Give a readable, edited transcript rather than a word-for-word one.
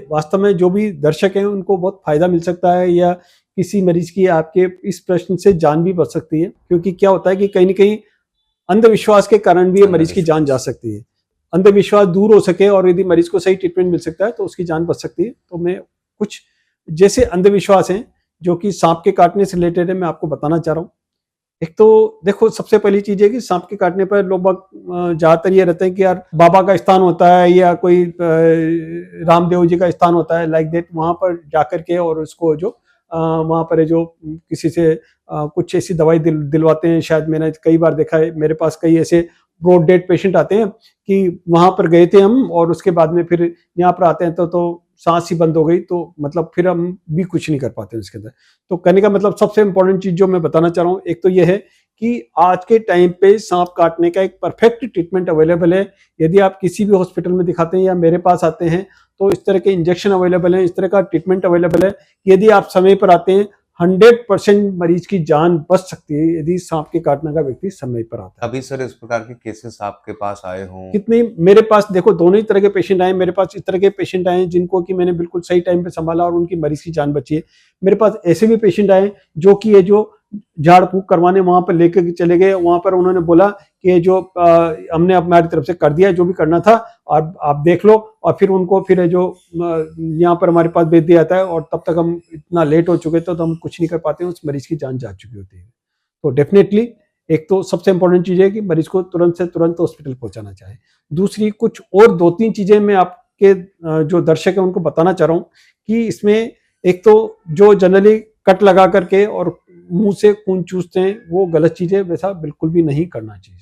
वास्तव में जो भी दर्शक हैं उनको बहुत फायदा मिल सकता है, या किसी मरीज की आपके इस प्रश्न से जान भी बच सकती है। क्योंकि क्या होता है कि कहीं न कहीं अंधविश्वास के कारण भी ये मरीज की जान जा सकती है। अंधविश्वास दूर हो सके और यदि मरीज को सही ट्रीटमेंट मिल सकता है तो उसकी जान बच सकती है। तो मैं कुछ जैसे अंधविश्वास हैं जो कि सांप के काटने से रिलेटेड है, मैं आपको बताना चाह रहा हूँ। एक तो देखो, सबसे पहली चीज है कि सांप के काटने पर लोग ज्यादातर ये रहते हैं कि यार बाबा का स्थान होता है या कोई रामदेव जी का स्थान होता है, लाइक दैट, वहां पर जाकर के और उसको जो वहां पर है जो किसी से कुछ ऐसी दवाई दिलवाते हैं। शायद मैंने कई बार देखा है, मेरे पास कई ऐसे ब्रॉड डेड पेशेंट आते हैं कि वहां पर गए थे हम और उसके बाद में फिर यहाँ पर आते हैं तो सांस ही बंद हो गई, तो मतलब फिर हम भी कुछ नहीं कर पाते उसके अंदर। तो कहने का मतलब सबसे इंपॉर्टेंट चीज जो मैं बताना चाह रहा हूँ, एक तो यह है कि आज के टाइम पे सांप काटने का एक परफेक्ट ट्रीटमेंट अवेलेबल है। यदि आप किसी भी हॉस्पिटल में दिखाते हैं या मेरे पास आते हैं तो इस तरह के इंजेक्शन अवेलेबल है, इस तरह का ट्रीटमेंट अवेलेबल है। यदि आप समय पर आते हैं 100% मरीज की जान बच सकती है यदि सांप के काटने का व्यक्ति समय पर आता है। अभी सर इस प्रकार के केसेस आपके पास आए हों? कितने मेरे पास देखो दोनों ही तरह के पेशेंट आए। मेरे पास इस तरह के पेशेंट आए जिनको कि मैंने बिल्कुल सही टाइम पे संभाला और उनकी मरीज की जान बची है। मेरे पास ऐसे भी पेशेंट आए जो कि ये जो झाड़ फूक करवाने वहां पर लेकर चले गए, वहां पर उन्होंने बोला कि ये जो हमने हमारी तरफ से कर दिया जो भी करना था और आप देख लो, और फिर उनको फिर जो यहाँ पर हमारे पास भेज दिया जाता है और तब तक हम इतना लेट हो चुके थे तो हम कुछ नहीं कर पाते, उस मरीज की जान जा चुकी होती है। तो डेफिनेटली एक तो सबसे इंपॉर्टेंट चीज है कि मरीज को तुरंत से तुरंत हॉस्पिटल पहुंचाना चाहिए। दूसरी कुछ और 2-3 चीजें मैं आपके जो दर्शक है उनको बताना चाह रहा हूँ कि इसमें एक तो जो जनरली कट लगा करके और मुंह से खून चूसते हैं वो गलत चीज है, वैसा बिल्कुल भी नहीं करना चाहिए।